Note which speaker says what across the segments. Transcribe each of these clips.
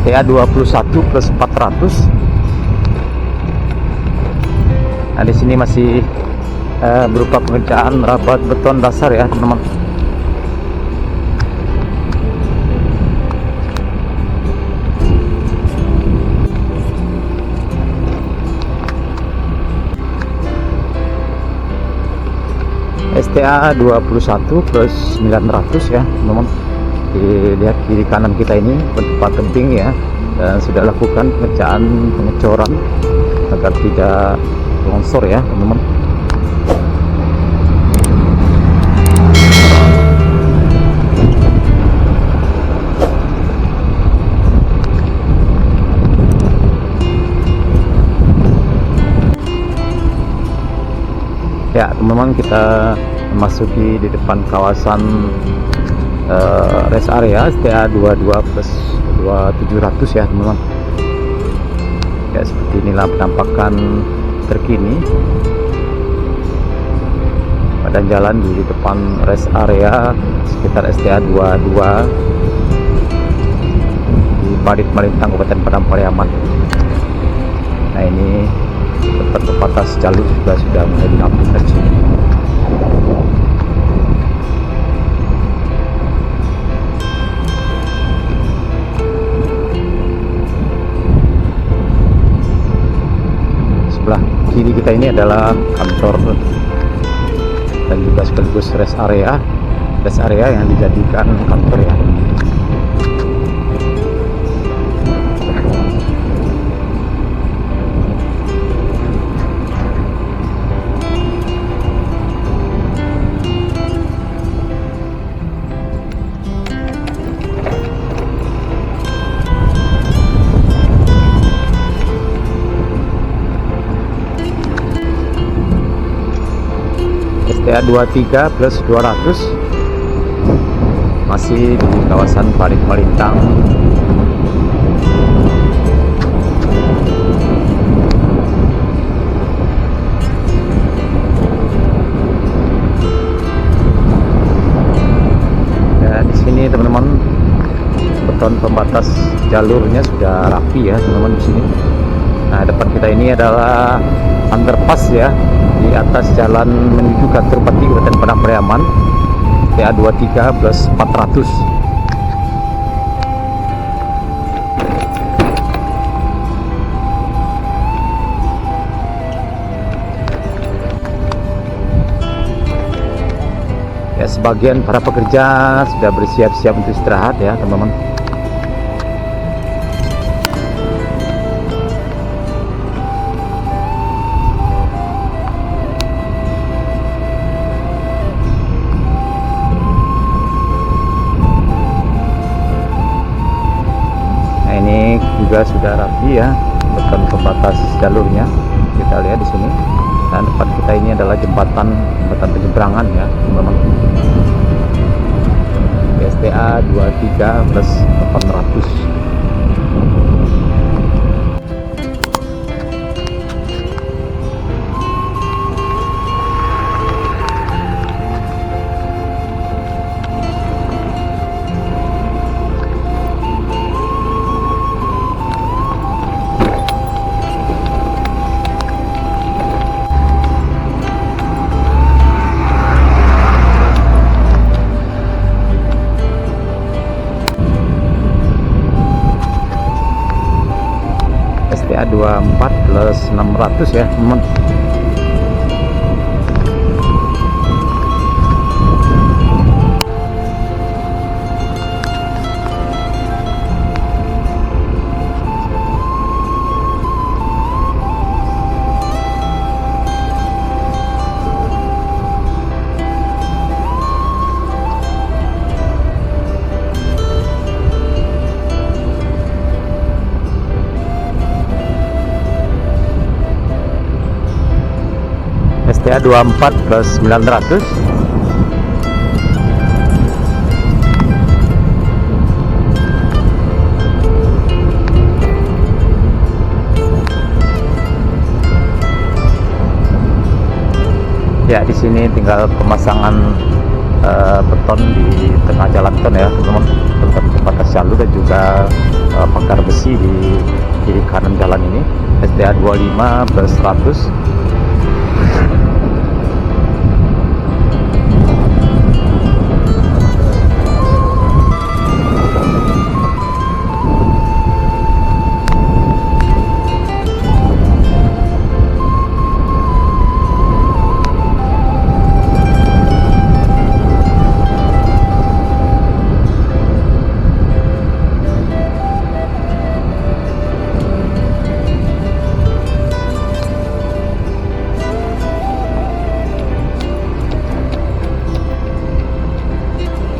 Speaker 1: STA 21 plus 400. Nah, di sini masih berupa pengerjaan rabat beton dasar ya, teman-teman. STA 21 plus 900 ya, teman-teman. Dilihat kiri kanan kita ini tempat tebing ya, dan sudah lakukan pengerjaan pengecoran agar tidak longsor ya, teman-teman. Ya, teman-teman, kita memasuki di depan kawasan rest area STA 22 plus 2700 ya, teman-teman. Ya, seperti inilah penampakan terkini pada jalan di depan rest area sekitar STA 22 di Parit Marintang, Kabupaten Padang Pariaman. Nah, ini tempat pembatas jalur juga sudah mulai dirapikan di sini. Sebelah kiri kita ini adalah kantor dan juga sekaligus rest area yang dijadikan kantor ya. STA 23 plus 200 masih di kawasan Parit Marintang. Ya, di sini teman-teman beton pembatas jalurnya sudah rapi ya, teman-teman di sini. Nah, depan kita ini adalah underpass ya, di atas jalan menuju kantor Bupati Kabupaten Padang Pariaman, STA 23 plus 400. Ya, sebagian para pekerja sudah bersiap-siap untuk istirahat ya, teman-teman. Juga sudah rapi ya beton pembatas jalurnya, kita lihat di sini. Dan depan kita ini adalah jembatan penyeberangan ya, teman-teman. STA 23 plus 800. STA 24 plus 600 ya, teman. STA 24 plus 900. Ya, di sini tinggal pemasangan beton di tengah jalan tol ya teman-teman, tempat pembatas jalur dan juga pagar besi di kiri kanan jalan ini. SDA 25 plus 100.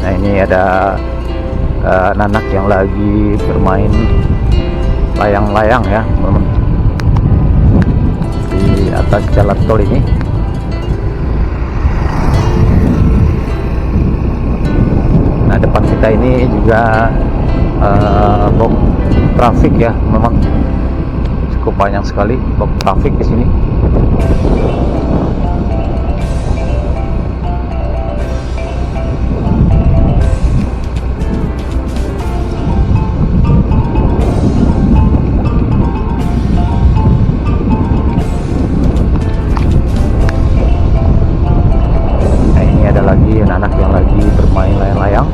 Speaker 1: Nah ini ada anak yang lagi bermain layang-layang ya teman-teman di atas jalan tol ini. Nah depan kita ini juga blok trafik ya, memang cukup banyak sekali blok trafik di sini. Lagi anak-anak yang lagi bermain layang-layang.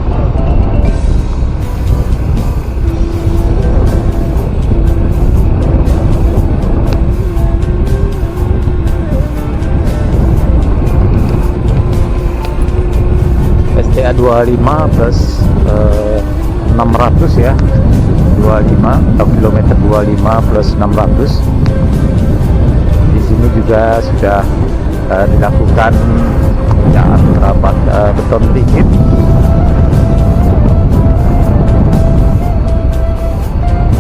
Speaker 1: STA 25 plus 600 ya, 25 atau kilometer 25 plus 600. Di sini juga sudah dilakukan pengerjaan rapat beton dikit.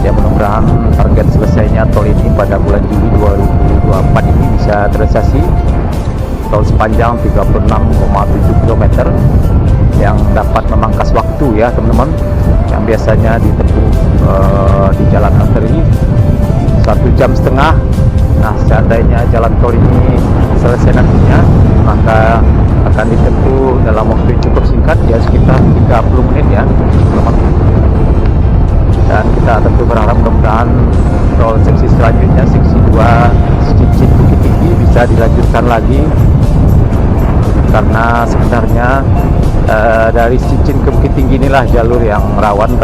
Speaker 1: Ya mudah-mudahan target selesainya tol ini pada bulan Juli 2024 ini bisa terrealisasi. Tol sepanjang 36,7 km yang dapat memangkas waktu ya teman-teman, yang biasanya ditempuh di jalan arteri 1,5 jam. Nah seandainya jalan tol ini selesai nantinya, maka akan ditempuh dalam waktu yang cukup singkat ya, sekitar 30 menit ya teman-teman. Dan kita tentu berharap mudah-mudahan tol seksi selanjutnya, seksi 2 Cincin Bukit Tinggi, bisa dilanjutkan lagi, karena sebenarnya dari Cincin ke Bukit Tinggi inilah jalur yang rawan,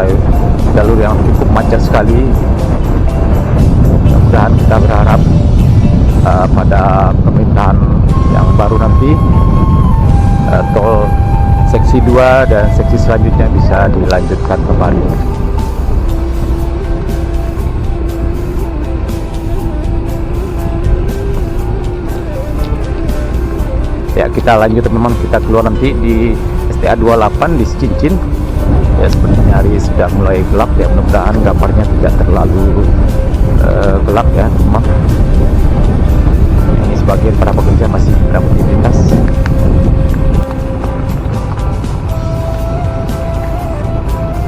Speaker 1: jalur yang cukup macet sekali. Mudah-mudahan kita berharap pada pemerintahan yang baru nanti tol seksi 2 dan seksi selanjutnya bisa dilanjutkan kembali. Ya kita lanjut teman-teman, kita keluar nanti di STA 28 di Cincin. Ya sepertinya hari sudah mulai gelap ya, mudah-mudahan gambarnya tidak terlalu gelap ya teman-teman. Ini sebagian para pekerja masih beraktivitas.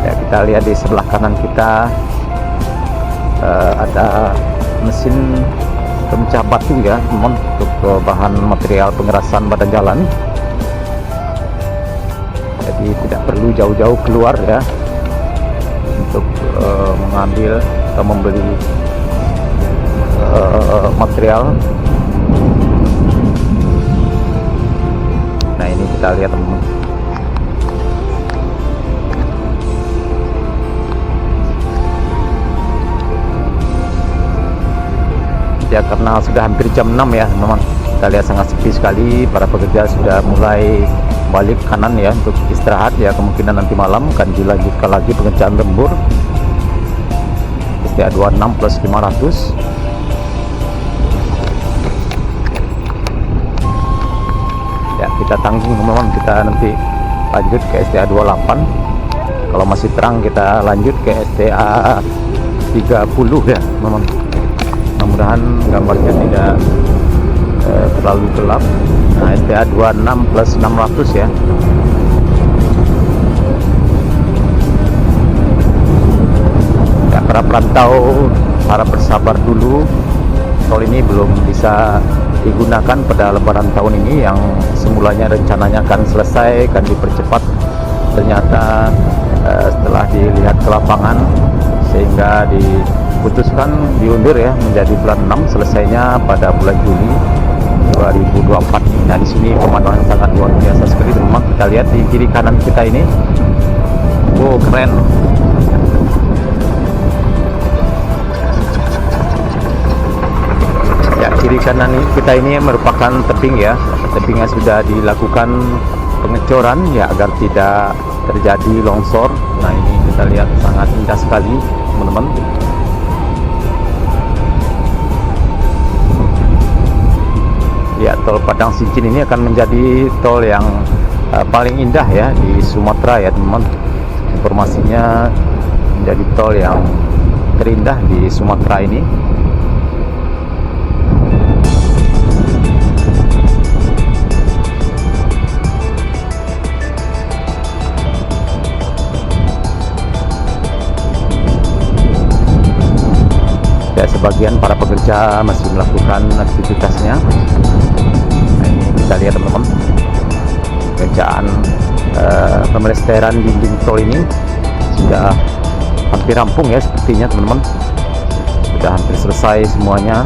Speaker 1: Ya kita lihat di sebelah kanan kita ada mesin pemecah batu ya teman, untuk bahan material pengerasan badan jalan. Jadi tidak perlu jauh-jauh keluar ya untuk mengambil atau membeli material. Nah ini kita lihat teman-teman. Ya karena sudah hampir jam 6 ya teman-teman, kita lihat sangat sepi sekali. Para pekerja sudah mulai balik kanan ya untuk istirahat ya, kemungkinan nanti malam akan dilanjutkan lagi pengerjaan lembur STA 26 plus 500. Ya kita tanggung teman-teman, kita nanti lanjut ke STA 28. Kalau masih terang kita lanjut ke STA 30 ya teman-teman. Mudah-mudahan gambarnya tidak terlalu gelap. Nah STA 26 plus 600 ya. Ya para perantau, para bersabar dulu, tol ini belum bisa digunakan pada lebaran tahun ini yang semulanya rencananya akan selesai, akan dipercepat. Ternyata setelah dilihat ke lapangan sehingga diputuskan diundur ya menjadi bulan 6, selesainya pada bulan Juli 2024. Nah, di sini pemandangan sangat luar biasa sekali teman-teman. Kita lihat di kiri kanan kita ini. Wow, keren. Ya, kiri kanan kita ini merupakan tebing ya. Tebingnya sudah dilakukan pengecoran ya agar tidak terjadi longsor. Nah, ini kita lihat sangat indah sekali teman-teman. Ya, tol Padang Sincin ini akan menjadi tol yang paling indah ya di Sumatera ya teman-teman. Informasinya menjadi tol yang terindah di Sumatera ini. Ya, sebagian para pekerja masih melakukan aktivitasnya. Nah, ini kita lihat teman-teman, pekerjaan pemelesteran dinding tol ini sudah hampir rampung ya sepertinya teman-teman, sudah hampir selesai semuanya.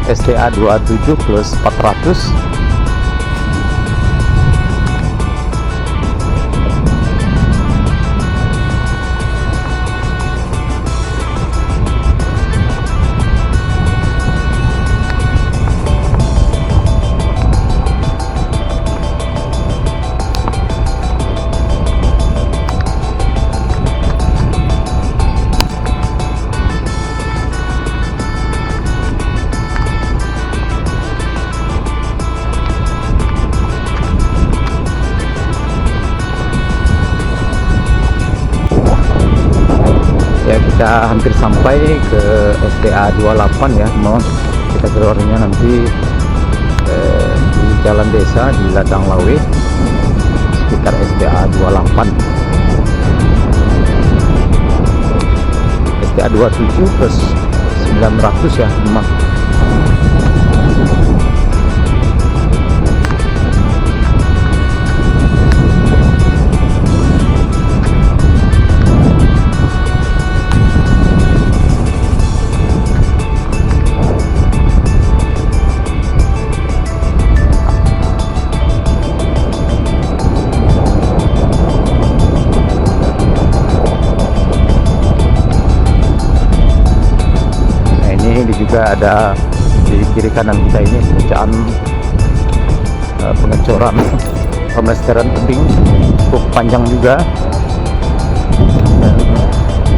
Speaker 1: STA 27 plus 400. Ya, kita hampir sampai ke STA 28 ya teman. Kita keluarnya nanti di jalan desa di Ladang Lawe sekitar STA 28. STA 27 plus 900 ya teman. Juga ada di kiri kanan kita ini pekerjaan pengecoran pemelesteran tebing cukup panjang juga,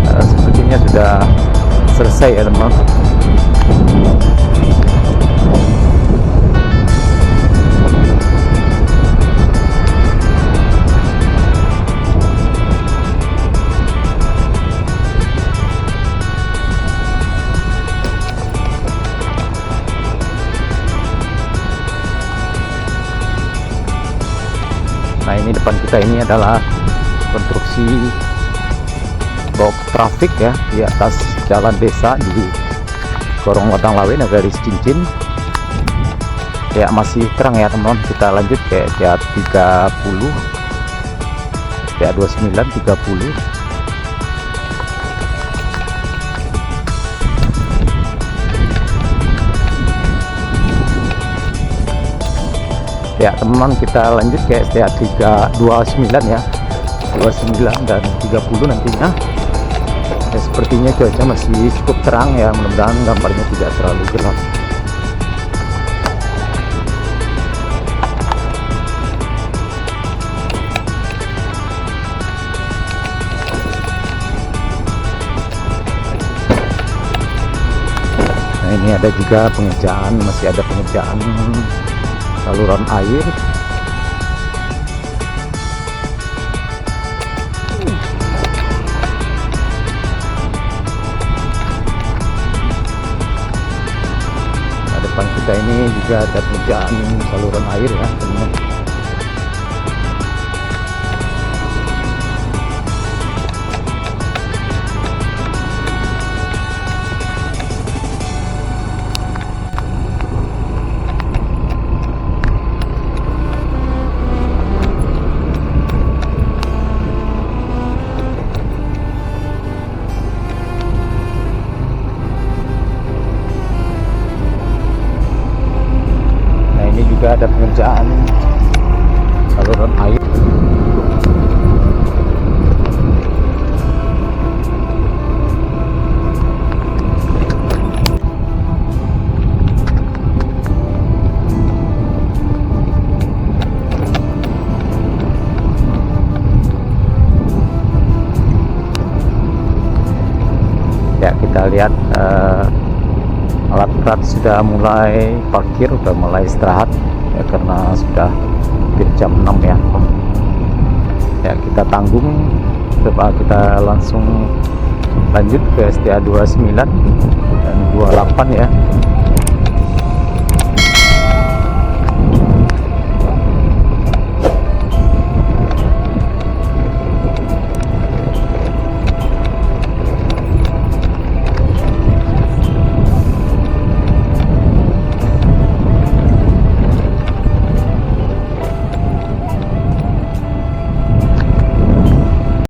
Speaker 1: dan sepertinya sudah selesai ya teman. Nah, ini depan kita ini adalah konstruksi box trafik ya di atas jalan desa di Gorong Ladang Lawe, Nagari Cincin. Ya, masih terang ya teman-teman. Kita lanjut ke STA 30, STA 29, 30. Ya teman-teman, kita lanjut ke STA 329 ya, 29 dan 30 nantinya. Ya, sepertinya cuaca masih cukup terang ya, mudah-mudahan gambarnya tidak terlalu gelap. Nah, ini ada juga pengerjaan, masih ada pengerjaan saluran air. Nah, depan kita ini juga ada pengerjaan saluran air ya teman-teman. Juga ada pengerjaan saluran air. Ya, kita lihat alat berat sudah mulai parkir, sudah mulai istirahat ya, karena sudah hampir jam 6 ya. Ya, kita tanggung, coba kita langsung lanjut ke STA 29 dan 28 ya.